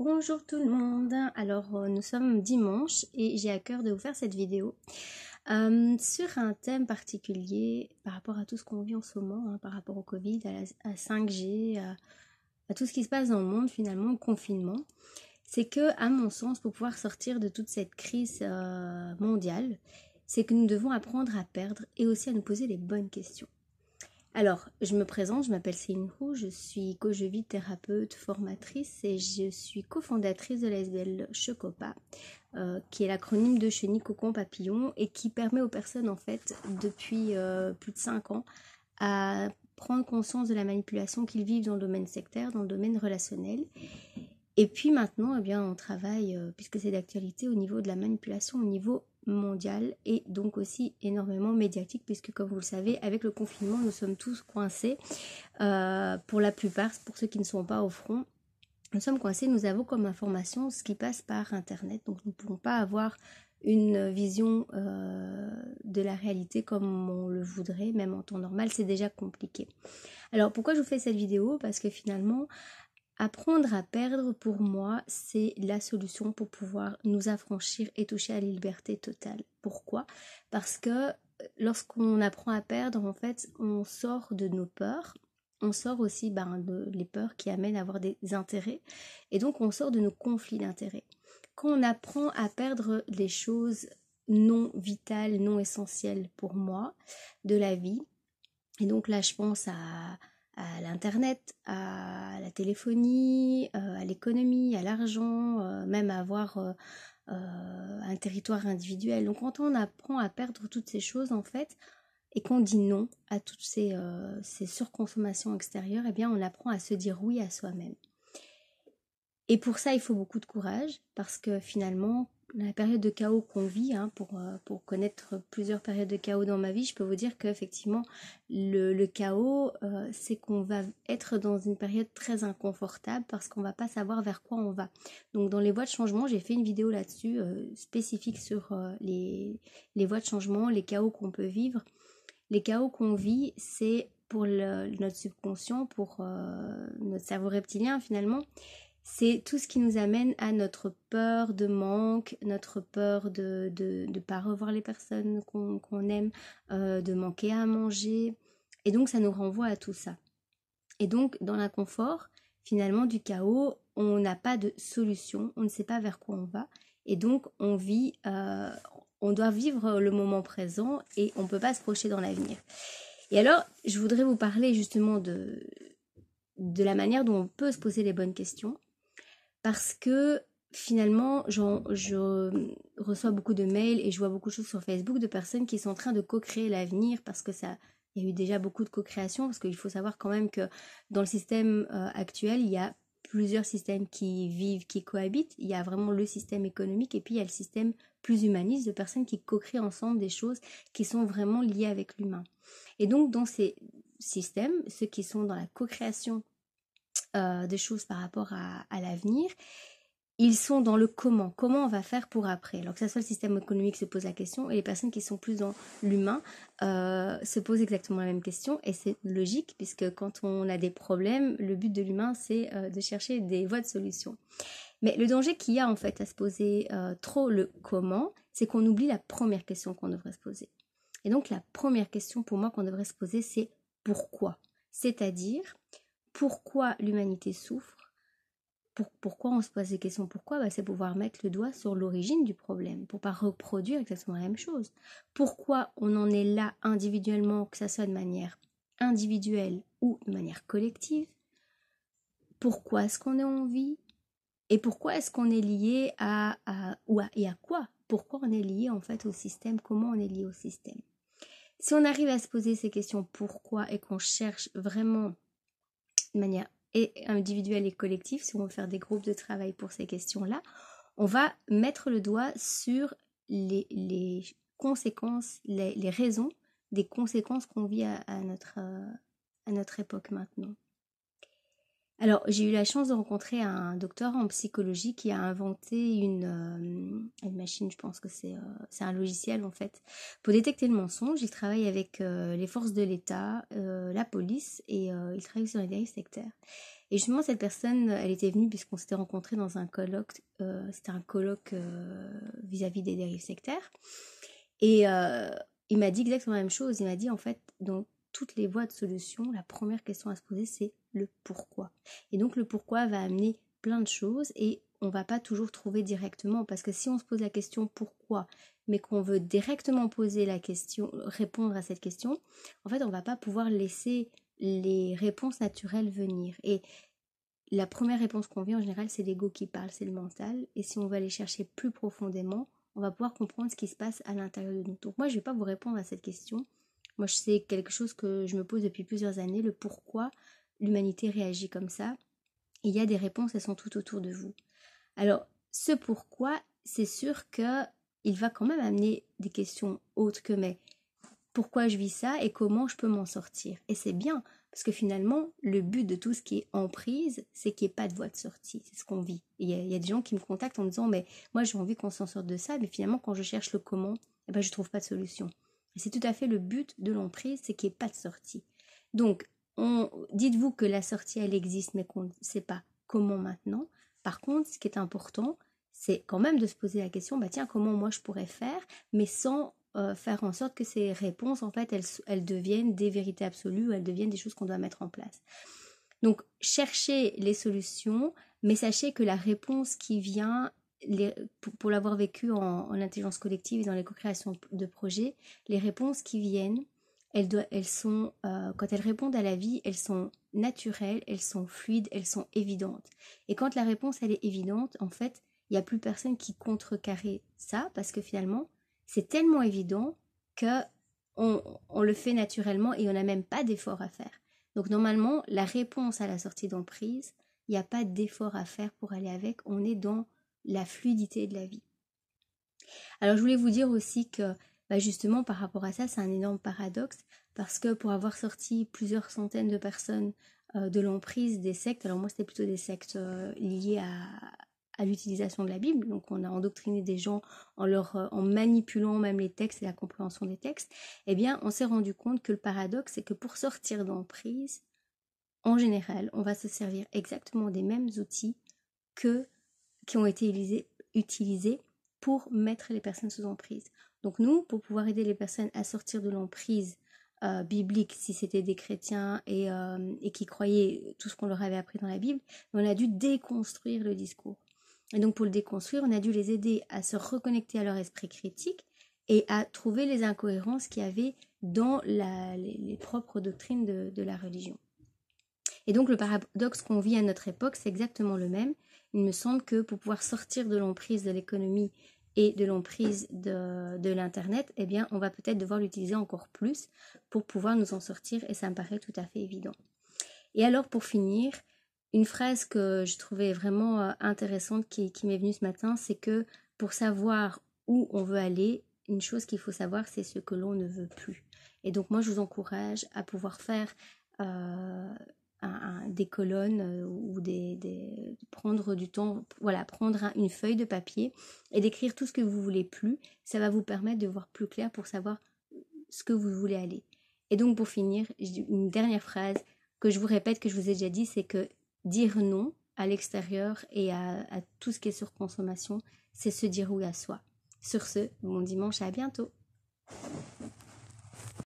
Bonjour tout le monde, alors nous sommes dimanche et j'ai à cœur de vous faire cette vidéo sur un thème particulier par rapport à tout ce qu'on vit en ce moment, par rapport au Covid, à 5G, à tout ce qui se passe dans le monde finalement, au confinement. C'est que, à mon sens, pour pouvoir sortir de toute cette crise mondiale, c'est que nous devons apprendre à perdre et aussi à nous poser les bonnes questions. Alors, je me présente, je m'appelle Céline Roux, je suis coach de vie, thérapeute, formatrice et je suis cofondatrice de l'ASBL Chocopa, qui est l'acronyme de Chenille Cocon Papillon et qui permet aux personnes en fait depuis plus de 5 ans à prendre conscience de la manipulation qu'ils vivent dans le domaine sectaire, dans le domaine relationnel. Et puis maintenant, eh bien, on travaille, puisque c'est d'actualité, au niveau de la manipulation, au niveau mondial et donc aussi énormément médiatique, puisque comme vous le savez, avec le confinement, nous sommes tous coincés. Pour la plupart, pour ceux qui ne sont pas au front, nous sommes coincés, nous avons comme information ce qui passe par Internet, donc nous ne pouvons pas avoir une vision de la réalité comme on le voudrait, même en temps normal, c'est déjà compliqué. Alors pourquoi je vous fais cette vidéo? Parce que finalement, apprendre à perdre, pour moi, c'est la solution pour pouvoir nous affranchir et toucher à la liberté totale. Pourquoi? Parce que lorsqu'on apprend à perdre, en fait, on sort de nos peurs. On sort aussi de les peurs qui amènent à avoir des intérêts. Et donc, on sort de nos conflits d'intérêts. Quand on apprend à perdre les choses non vitales, non essentielles pour moi, de la vie, et donc là, je pense à l'internet, à la téléphonie, à l'économie, à l'argent, même à avoir un territoire individuel. Donc quand on apprend à perdre toutes ces choses en fait, et qu'on dit non à toutes ces surconsommations extérieures, eh bien on apprend à se dire oui à soi-même. Et pour ça, il faut beaucoup de courage, parce que finalement, la période de chaos qu'on vit, pour connaître plusieurs périodes de chaos dans ma vie, je peux vous dire qu'effectivement, le chaos, c'est qu'on va être dans une période très inconfortable parce qu'on ne va pas savoir vers quoi on va. Donc dans les voies de changement, j'ai fait une vidéo là-dessus, spécifique sur les voies de changement, les chaos qu'on peut vivre. Les chaos qu'on vit, c'est pour notre subconscient, pour notre cerveau reptilien finalement. C'est tout ce qui nous amène à notre peur de manque, notre peur de ne pas revoir les personnes qu'on aime, de manquer à manger. Et donc, ça nous renvoie à tout ça. Et donc, dans l'inconfort, finalement, du chaos, on n'a pas de solution, on ne sait pas vers quoi on va. Et donc, on doit vivre le moment présent et on ne peut pas se projeter dans l'avenir. Et alors, je voudrais vous parler justement de la manière dont on peut se poser les bonnes questions. Parce que finalement, je reçois beaucoup de mails et je vois beaucoup de choses sur Facebook de personnes qui sont en train de co-créer l'avenir parce que il y a eu déjà beaucoup de co-création, parce qu'il faut savoir quand même que dans le système actuel, il y a plusieurs systèmes qui vivent, qui cohabitent. Il y a vraiment le système économique et puis il y a le système plus humaniste de personnes qui co-créent ensemble des choses qui sont vraiment liées avec l'humain. Et donc dans ces systèmes, ceux qui sont dans la co-création des choses par rapport à l'avenir, ils sont dans le comment on va faire pour après. Alors que ce soit le système économique se pose la question et les personnes qui sont plus dans l'humain se posent exactement la même question, et c'est logique puisque quand on a des problèmes, le but de l'humain c'est de chercher des voies de solution. Mais le danger qu'il y a en fait à se poser trop le comment, c'est qu'on oublie la première question qu'on devrait se poser. Et donc la première question pour moi qu'on devrait se poser, c'est pourquoi. C'est-à-dire, pourquoi l'humanité souffre? Pourquoi on se pose des questions? Pourquoi? C'est pouvoir mettre le doigt sur l'origine du problème, pour pas reproduire exactement la même chose. Pourquoi on en est là individuellement, que ça soit de manière individuelle ou de manière collective? Pourquoi est-ce qu'on est en vie? Et pourquoi est-ce qu'on est lié et à quoi? Pourquoi on est lié en fait au système? Comment on est lié au système? Si on arrive à se poser ces questions pourquoi et qu'on cherche vraiment de manière individuelle et collective, si on veut faire des groupes de travail pour ces questions-là, on va mettre le doigt sur les conséquences, les raisons des conséquences qu'on vit à notre époque maintenant. Alors, j'ai eu la chance de rencontrer un docteur en psychologie qui a inventé une machine, je pense que c'est un logiciel en fait, pour détecter le mensonge. Il travaille avec les forces de l'État, la police, et il travaille sur les dérives sectaires. Et justement, cette personne, elle était venue puisqu'on s'était rencontrés dans un colloque, c'était un colloque vis-à-vis des dérives sectaires. Et il m'a dit exactement la même chose. Il m'a dit, en fait, dans toutes les voies de solution, la première question à se poser, c'est le pourquoi. Et donc, le pourquoi va amener plein de choses et on va pas toujours trouver directement. Parce que si on se pose la question pourquoi, mais qu'on veut directement poser la question, répondre à cette question, en fait, on va pas pouvoir laisser les réponses naturelles venir. Et la première réponse qu'on vit en général, c'est l'ego qui parle, c'est le mental. Et si on va aller chercher plus profondément, on va pouvoir comprendre ce qui se passe à l'intérieur de nous. Donc moi, je ne vais pas vous répondre à cette question. Moi, c'est quelque chose que je me pose depuis plusieurs années, le pourquoi l'humanité réagit comme ça. Et il y a des réponses, elles sont tout autour de vous. Alors, ce pourquoi, c'est sûr qu'il va quand même amener des questions autres que mais pourquoi je vis ça et comment je peux m'en sortir. Et c'est bien, parce que finalement, le but de tout ce qui est emprise, c'est qu'il n'y ait pas de voie de sortie. C'est ce qu'on vit. Il y a des gens qui me contactent en me disant, mais moi j'ai envie qu'on s'en sorte de ça, mais finalement quand je cherche le comment, eh ben, je ne trouve pas de solution. Et c'est tout à fait le but de l'emprise, c'est qu'il n'y ait pas de sortie. Donc, dites-vous que la sortie, elle existe, mais qu'on ne sait pas comment maintenant. Par contre, ce qui est important, c'est quand même de se poser la question, bah tiens, comment moi je pourrais faire, mais sans faire en sorte que ces réponses, en fait, elles deviennent des vérités absolues, ou elles deviennent des choses qu'on doit mettre en place. Donc, cherchez les solutions, mais sachez que la réponse qui vient, pour l'avoir vécu en intelligence collective et dans les co-créations de projets, les réponses qui viennent, elles sont, quand elles répondent à la vie, elles sont naturelles, elles sont fluides, elles sont évidentes. Et quand la réponse, elle est évidente, en fait, il n'y a plus personne qui contrecarre ça, parce que finalement, c'est tellement évident que on le fait naturellement et on n'a même pas d'effort à faire. Donc normalement, la réponse à la sortie d'emprise, il n'y a pas d'effort à faire pour aller avec, on est dans la fluidité de la vie. Alors je voulais vous dire aussi que justement par rapport à ça, c'est un énorme paradoxe, parce que pour avoir sorti plusieurs centaines de personnes de l'emprise des sectes, alors moi c'était plutôt des sectes liées à l'utilisation de la Bible, donc on a endoctriné des gens en manipulant même les textes et la compréhension des textes, eh bien on s'est rendu compte que le paradoxe, c'est que pour sortir d'emprise, en général, on va se servir exactement des mêmes outils qui ont été utilisés pour mettre les personnes sous emprise. Donc nous, pour pouvoir aider les personnes à sortir de l'emprise biblique, si c'était des chrétiens et qui croyaient tout ce qu'on leur avait appris dans la Bible, on a dû déconstruire le discours. Et donc pour le déconstruire, on a dû les aider à se reconnecter à leur esprit critique et à trouver les incohérences qu'il y avait dans les propres doctrines de la religion. Et donc le paradoxe qu'on vit à notre époque, c'est exactement le même. Il me semble que pour pouvoir sortir de l'emprise de l'économie et de l'emprise de l'Internet, eh bien, on va peut-être devoir l'utiliser encore plus pour pouvoir nous en sortir, et ça me paraît tout à fait évident. Et alors, pour finir, une phrase que je trouvais vraiment intéressante qui m'est venue ce matin, c'est que pour savoir où on veut aller, une chose qu'il faut savoir, c'est ce que l'on ne veut plus. Et donc, moi, je vous encourage à pouvoir faire des colonnes ou prendre du temps, voilà, prendre une feuille de papier et d'écrire tout ce que vous voulez plus. Ça va vous permettre de voir plus clair pour savoir ce que vous voulez aller. Et donc pour finir, une dernière phrase que je vous répète, que je vous ai déjà dit, c'est que dire non à l'extérieur et à tout ce qui est surconsommation, c'est se dire oui à soi. Sur ce, bon dimanche et à bientôt.